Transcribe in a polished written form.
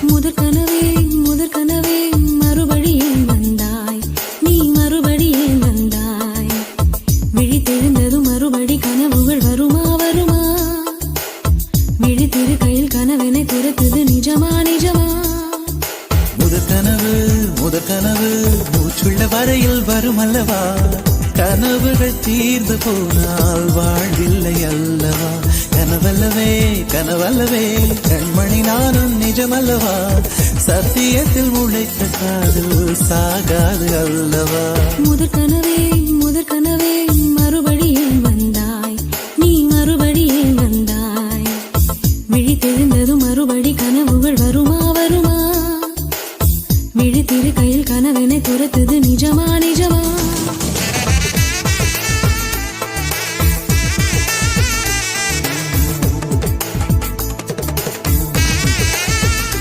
முதற்கனவே முதற்கனவே மறுபடியும் வந்தாய், நீ மறுபடியும் வந்தாய். விழித்தெழுந்ததும் மறுபடி கனவுகள் வருமா வருமா? விழித்திரு கையில் கனவினை துரத்துது நிஜமா நிஜமா? முதற்கனவு முதற்கனவு மூச்சுள்ள வரையில் வரும் அல்லவா? கனவுகள் தீர்ந்து போனால் வாழ்வில்லை அல்லவா? கனவல்லவே கனவல்லவே கண்மணி நானும் நிஜமல்லவா? சத்தியத்தில் உழைத்த காதல் சாகாது அல்லவா? முதற்கனவே முதற்கனவே மறுபடியும் வந்தாய், நீ மறுபடியும் வந்தாய். விழித்தெழுந்ததும் மறுபடி கனவுகள் வருமா வருமா? விழித்திரு கையில் கனவினை துரத்துது நிஜமா நிஜமா?